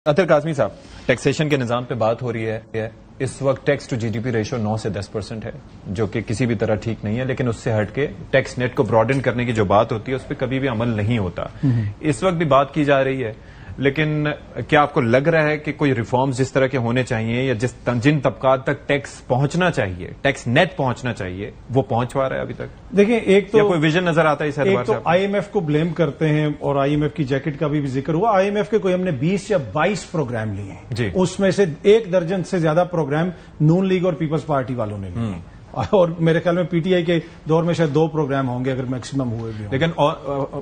اطہر قاسمی صاحب، ٹیکسیشن کے نظام پہ بات ہو رہی ہے. اس وقت tax to G D P ratio 9 سے 10% ہے، جو کہ کسی بھی طرح ٹھیک نہیں ہے، لیکن اس سے ہٹ کے ٹیکس نیٹ کو براڈن کرنے کی جو بات ہوتی ہے اس پہ کبھی بھی عمل نہیں ہوتا. اس وقت بھی بات کی جا رہی ہے، لیکن کیا آپ کو لگ رہا ہے کہ کوئی ریفارمز جس طرح کے ہونے چاہیے یا جن طبقات تک ٹیکس پہنچنا چاہیے، ٹیکس نیٹ پہنچنا چاہیے، وہ پہنچ پا رہا ہے ابھی تک؟ دیکھیں، ایک تو کوئی ویژن نظر آتا ہے اس اعتبار سے؟ آئی ایم ایف کو بلیم کرتے ہیں اور آئی ایم ایف کی جیکٹ کا بھی ذکر ہوا. آئی ایم ایف کے کوئی ہم نے 20 یا 22 پروگرام لیے ہیں جی. اس میں سے 1 درجن سے زیادہ پروگرام نون لیگ اور پیپلز پارٹی والوں نے لیے، اور میرے خیال میں پی ٹی آئی کے دور میں شاید 2 پروگرام ہوں گے اگر میکسیمم ہوئے بھی. لیکن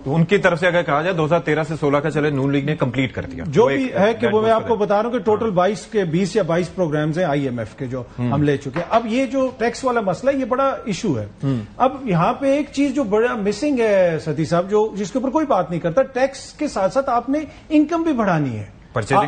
ان کی طرف سے اگر کہا جائے 2013 سے 16 کا چلے، نون لیگ نے کمپلیٹ کر دیا جو بھی ہے کہ وہ میں آپ کو بتا رہا ہوں کہ ٹوٹل 20 یا 22 پروگرامز ہیں آئی ایم ایف کے جو ہم لے چکے ہیں. اب یہ جو ٹیکس والا مسئلہ ہے یہ بڑا ایشو ہے. اب یہاں پہ ایک چیز جو بڑا مسنگ ہے ستی صاحب، جس کے اوپر کوئی بات نہیں کرتا، ٹیکس کے ساتھ ساتھ آپ نے انکم بھی بڑھانی ہے.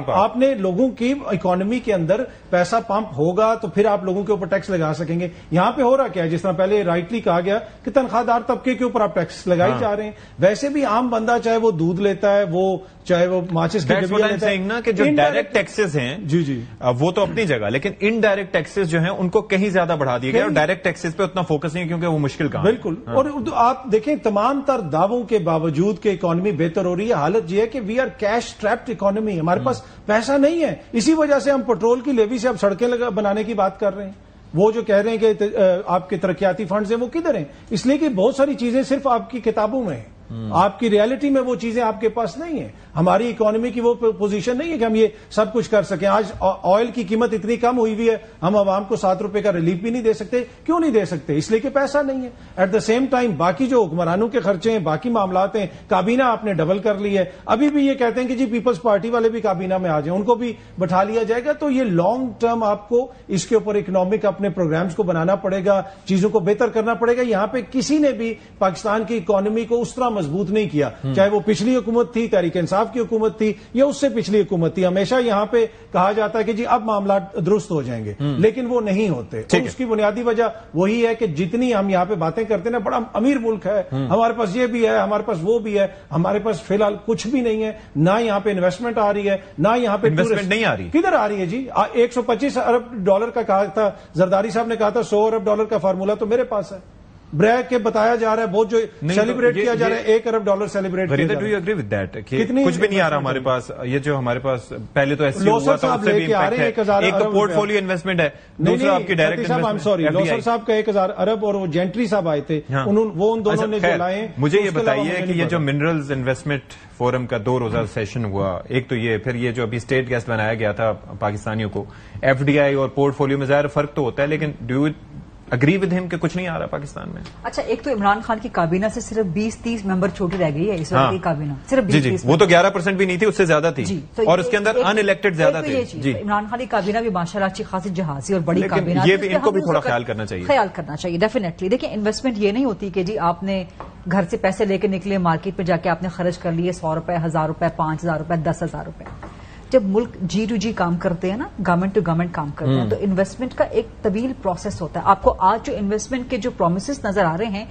آپ نے لوگوں کی اکانومی کے اندر پیسہ پمپ ہوگا تو پھر آپ لوگوں کے اوپر ٹیکس لگا سکیں گے. یہاں پہ ہو رہا کیا ہے، جس طرح پہلے رائٹلی کہا گیا کہ تنخواہ دار طبقے کے اوپر آپ ٹیکس لگائی جا رہے ہیں. ویسے بھی عام بندہ چاہے وہ دودھ لیتا ہے، وہ چاہے وہ ماچس کی ڈبیا لیتا ہے، کہ جو ڈائریکٹ ٹیکسز ہیں جی وہ تو اپنی جگہ، لیکن انڈائریکٹ ٹیکسز جو ہیں ان کو کہیں زیادہ بڑھا دیے گئے، اور ڈائریکٹ ٹیکسز پہ اتنا فوکس نہیں کیونکہ وہ مشکل کام ہے. بالکل. اور آپ دیکھیں تمام تر دعووں کے باوجود کہ اکانومی بہتر ہو رہی ہے، حالت یہ ہے کہ we are cash trapped economy. ہمارے پاس پیسہ نہیں ہے، اسی وجہ سے ہم پیٹرول کی لیوی سے اب سڑکیں بنانے کی بات کر رہے ہیں. وہ جو کہہ رہے ہیں کہ آپ کے ترقیاتی فنڈز ہیں وہ کدھر ہیں؟ اس لیے کہ بہت ساری چیزیں صرف آپ کی کتابوں میں ہیں، آپ کی ریالٹی میں وہ چیزیں آپ کے پاس نہیں ہیں. ہماری اکانومی کی وہ پوزیشن نہیں ہے کہ ہم یہ سب کچھ کر سکیں. آج آئل کی قیمت اتنی کم ہوئی ہوئی ہے، ہم عوام کو 7 روپے کا ریلیف بھی نہیں دے سکتے. کیوں نہیں دے سکتے؟ اس لیے کہ پیسہ نہیں ہے. ایٹ دا سیم ٹائم باقی جو حکمرانوں کے خرچے ہیں، باقی معاملات ہیں، کابینہ آپ نے ڈبل کر لی ہے. ابھی بھی یہ کہتے ہیں کہ جی پیپلز پارٹی والے بھی کابینہ میں آ جائیں، ان کو بھی بٹھا لیا جائے گا. تو یہ لانگ ٹرم آپ کو اس کے اوپر اکنامک اپنے پروگرامز کو بنانا پڑے گا، چیزوں کو بہتر کرنا پڑے گا. یہاں پہ کسی نے بھی پاکستان کی اکانومی کو اس طرح مضبوط نہیں کیا، چاہے وہ پچھلی حکومت تھی، تحریک انصاف کی حکومت تھی، یا اس سے پچھلی حکومت تھی. ہمیشہ یہاں پہ کہا جاتا ہے کہ جی اب معاملات درست ہو جائیں گے، لیکن وہ نہیں ہوتے. اور اس کی بنیادی وجہ وہی ہے کہ جتنی ہم یہاں پہ باتیں کرتے ہیں نا، بڑا امیر ملک ہے، ہمارے پاس یہ بھی ہے، ہمارے پاس وہ بھی ہے، ہمارے پاس فی الحال کچھ بھی نہیں ہے. نہ یہاں پہ انویسٹمنٹ آ رہی ہے، نہ یہاں پہ انویسٹمنٹ نہیں آ رہی. کدھر آ رہی ہے جی؟ 125 ارب ڈالر کا کہا تھا زرداری صاحب نے، کہا تھا 100 ارب ڈالر کا فارمولا تو میرے پاس ہے. بریک کے بتایا جا رہا ہے، بہت جو سیلیبریٹ کیا جا رہا ہے، 1 ارب ڈالر سیلیبریٹ کیا جا رہا ہے. Do you agree with that? کچھ بھی نہیں آ رہا ہمارے پاس. یہ جو ہمارے پاس پہلے تو ایسے لوسر صاحب لے کے آ رہے ہیں 1000 ایک تو پورٹ فولیو انویسٹمنٹ ہے، دوسرا آپ کی ڈائریکٹ انویسٹمنٹ. لوسر صاحب کا 1000 ارب اور وہ جینٹری صاحب آئے تھے، وہ ان دونوں نے جو لائے. مجھے یہ بتائیے کہ یہ جو منرلز انویسٹمنٹ فورم کا 2 روزہ سیشن ہوا، ایک تو یہ، پھر یہ جو ابھی اسٹیٹ گیسٹ بنایا گیا تھا پاکستانیوں کو، ایف ڈی آئی اور پورٹ فولیو میں ظاہر فرق تو ہوتا ہے، لیکن ڈو یو اگری ود ہم کہ کچھ نہیں آ رہا پاکستان میں؟ اچھا، ایک تو عمران خان کی کابینہ سے صرف 20-30 ممبر چھوٹی رہ گئی ہے اس وقت کی کابینہ، صرف 20-30. وہ تو 11% بھی نہیں تھی، اس سے زیادہ تھی، اور اس کے اندر ان الیکٹڈ زیادہ تھے. جی، عمران خان کی کابینہ بھی ماشاءاللہ اچھی خاصی جہازی اور بڑی کابینہ، یہ بھی ان کو بھی تھوڑا خیال کرنا چاہیے. ڈیفینیٹلی. دیکھیں، انویسٹمنٹ یہ نہیں ہوتی کہ جی آپ نے گھر سے پیسے لے کے نکلے، مارکیٹ پہ جا کے آپ نے خرچ کر لیے 100 روپے، 1000 روپے، 5000 روپے، 10,000 روپے. جب ملک جی ٹو جی کام کرتے ہیں نا، گورنمنٹ ٹو گورنمنٹ کام کرتے ہیں، تو انویسٹمنٹ کا ایک طویل پروسیس ہوتا ہے. آپ کو آج جو انویسٹمنٹ کے جو پرومسز نظر آ رہے ہیں،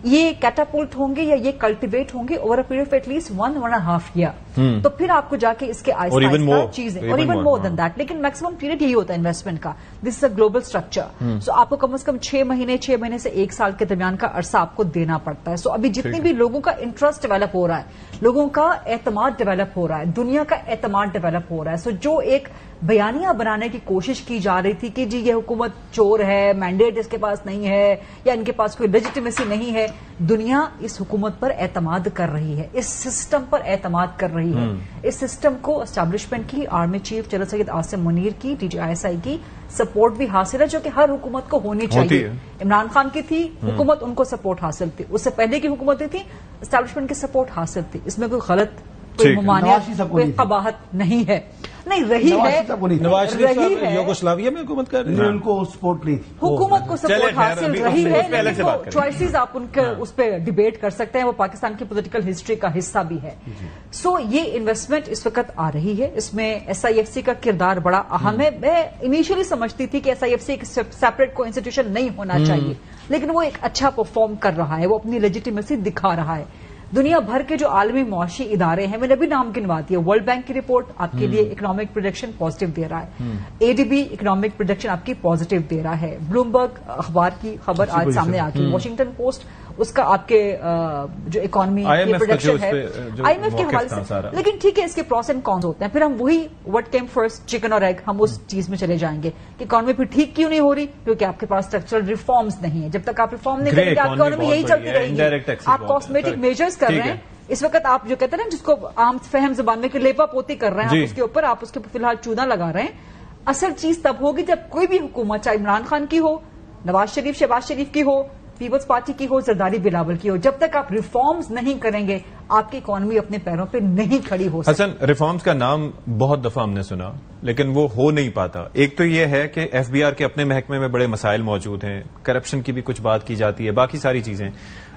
یہ کیٹاپولٹ ہوں گے یا یہ کلٹیویٹ ہوں گے over a period of at least 1.5 year. تو پھر آپ کو جا کے اس کے آہستہ آہستہ چیزیں، اور ایون مور دین دیٹ. لیکن میکسیمم پیریڈ یہی ہوتا ہے انویسٹمنٹ کا. دس از اے گلوبل اسٹرکچر. سو آپ کو کم از کم 6 مہینے سے 1 سال کے درمیان کا عرصہ آپ کو دینا پڑتا ہے. سو ابھی جتنی بھی لوگوں کا انٹرسٹ ڈیولپ ہو رہا ہے، لوگوں کا اعتماد ڈیولپ ہو رہا ہے، دنیا کا اعتماد ڈیولپ ہو رہا ہے. سو جو ایک بیانیہ بنانے کی کوشش کی جا رہی تھی کہ جی یہ حکومت چور ہے، مینڈیٹ اس کے پاس نہیں ہے، یا ان کے پاس کوئی لیجیٹیمیسی نہیں ہے، دنیا اس حکومت پر اعتماد کر رہی ہے، اس سسٹم پر اعتماد کر رہی ہے. اس سسٹم کو اسٹیبلشمنٹ کی، army chief general Syed Asim Munir کی، D G I S I کی سپورٹ بھی حاصل ہے، جو کہ ہر حکومت کو ہونی چاہیے. عمران خان کی تھی حکومت، ان کو سپورٹ حاصل تھی. اس سے پہلے کی حکومتیں تھیں، اسٹیبلشمنٹ کی سپورٹ حاصل تھی. اس میں کوئی غلط، کوئی ممانعت، کوئی قباحت نہیں ہے. نہیں رہی ہے، نواز شریف صاحب یوگوسلاویا میں حکومت کر رہے ہیں، ان کو سپورٹ نہیں تھی، حکومت کو سپورٹ حاصل رہی ہے. چوائسیز آپ ان کے اس پہ ڈیبیٹ کر سکتے ہیں، وہ پاکستان کی پولیٹیکل ہسٹری کا حصہ بھی ہے. سو یہ انویسٹمنٹ اس وقت آ رہی ہے، اس میں ایس آئی ایف سی کا کردار بڑا اہم ہے. میں انیشلی سمجھتی تھی کہ ایس آئی ایف سی ایک سیپریٹ کوئی انسٹیٹیوشن نہیں ہونا چاہیے، لیکن وہ ایک اچھا پرفارم کر رہا ہے، وہ اپنی لیجیٹیمیسی دکھا رہا ہے. دنیا بھر کے جو عالمی معاشی ادارے ہیں، میں نے بھی نام گنوا دیا. ورلڈ بینک کی رپورٹ آپ کے لیے اکنامک پروڈکشن پازیٹیو دے رہا ہے. ADB اکنامک پروڈکشن آپ کی پازیٹیو دے رہا ہے. بلومبرگ اخبار کی خبر آج سامنے آ گئی. واشنگٹن پوسٹ اس کا آپ کے جو اکانومی کی پروڈکشن ہے IMF کے حوالے سے. لیکن ٹھیک ہے، اس کے پروس اینڈ کونس ہوتے ہیں. پھر ہم وہی وٹ کیم فرسٹ چکن اور ایگ، ہم اس چیز میں چلے جائیں گے کہ اکانومی پھر ٹھیک کیوں نہیں ہو رہی، کیونکہ آپ کے پاس اسٹرکچرل ریفارمز نہیں ہے. جب تک آپ ریفارم نہیں کریں گے آپ کی اکانومی یہی چلتی رہے گی. آپ کاسمیٹک میجرز کر رہے ہیں اس وقت. آپ جو کہتے ہیں نا جس کو عام فہم زبان میں کہ لیپا پوتی کر رہے ہیں آپ اس کے اوپر، آپ اس کے فی الحال چونا لگا رہے ہیں. اصل چیز تب ہوگی جب کوئی بھی حکومت، چاہے عمران خان کی ہو، نواز شریف شہباز شریف کی ہو، پیپلز پارٹی کی ہو، زرداری بلاول کی ہو، جب تک آپ ریفارمز نہیں کریں گے آپ کی اکانومی اپنے پیروں پہ نہیں کھڑی ہو سکتی. حسن، ریفارمز کا نام بہت دفعہ ہم نے سنا لیکن وہ ہو نہیں پاتا. ایک تو یہ ہے کہ FBR کے اپنے محکمے میں بڑے مسائل موجود ہیں، کرپشن کی بھی کچھ بات کی جاتی ہے، باقی ساری چیزیں،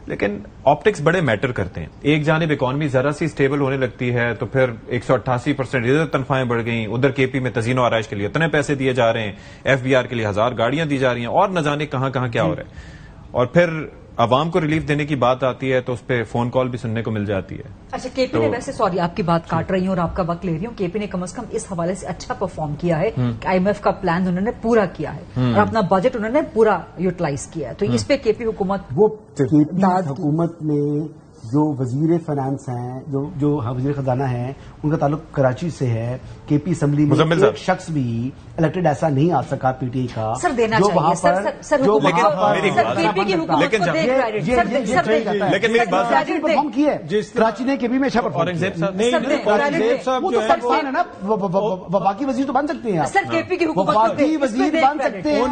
لیکن آپٹکس بڑے میٹر کرتے ہیں. ایک جانب اکانومی ذرا سی اسٹیبل ہونے لگتی ہے تو پھر 188% ادھر تنخواہیں بڑھ گئیں، ادھر KP میں تزئین و آرائش کے لیے اتنے پیسے دیے جا رہے ہیں، FBR کے لیے 1000 گاڑیاں دی جا رہی ہیں، اور نہ جانے کہاں کہاں کیا ہو رہا ہے. اور پھر عوام کو ریلیف دینے کی بات آتی ہے تو اس پہ فون کال بھی سننے کو مل جاتی ہے. اچھا، KP نے ویسے، سوری آپ کی بات کاٹ رہی ہوں اور آپ کا وقت لے رہی ہوں، KP نے کم از کم اس حوالے سے اچھا پرفارم کیا ہے کہ IMF کا پلان انہوں نے پورا کیا ہے اور اپنا بجٹ انہوں نے پورا یوٹیلائز کیا ہے. تو اس پہ KP حکومت، وہ KP حکومت میں جو وزیر فائنانس ہیں، جو وزیر خزانہ ہیں، ان کا تعلق کراچی سے ہے. KP اسمبلی میں ایک شخص بھی الیکٹڈ ایسا نہیں آ سکا PTI کا سر دینا چاہیے سر KP کی حکومت کو دے کریڈٹ. لیکن میری بات پرفارم کی ہے کراچی نے KP میں اچھا پرفارم کیا. وہ تو پاکستان ہے نا، وفاقی وزیر تو بن سکتے ہیں، سر KP کی حکومت وفاقی وزیر بن سکتے ہیں.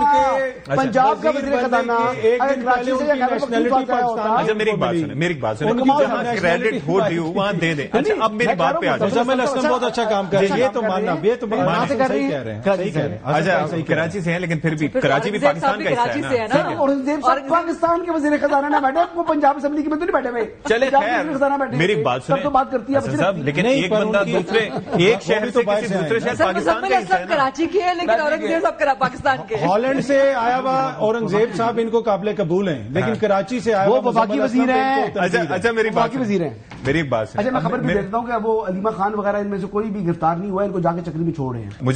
پنجاب کا وزیر خزانہ اگر کراچی سے اچھا میری بات سنیں جہاں کریڈٹ ہو ڈیو وہاں دے دیں. اچھا اب میری بات پہ آ جائیں. مزمل اسلم بہت اچھا کام کر رہے ہیں، یہ تو ماننا، یہ تو صحیح کہہ رہے ہیں. اچھا کراچی سے ہیں لیکن پھر بھی کراچی بھی پاکستان کا حصہ ہے نا. اورنگزیب صاحب پاکستان کے وزیر خزانہ نہ بیٹھے، وہ پنجاب اسمبلی کے میں تو نہیں بیٹھے ہوئے. چلے خیر میری بات سنیں تو بات کرتی ہے لیکن ایک بندہ دوسرے ایک شہر سے کسی دوسرے شہر پاکستان کا حصہ ہے نا. کراچی کی ہے لیکن اورنگزیب صاحب پاکستان کے. ہالینڈ سے آیا ہوا اورنگزیب صاحب ان کو قابل قبول ہیں، لیکن کراچی سے آیا وہ وفاقی وزیر ہیں. اچھا میری بات وزیر ہیں. میری بات اچھا میں خبر بھی دیکھتا ہوں کہ وہ علیمہ خان وغیرہ ان میں سے کوئی بھی گرفتار نہیں ہوا، ان کو جا کے چکری میں چھوڑ رہے ہیں.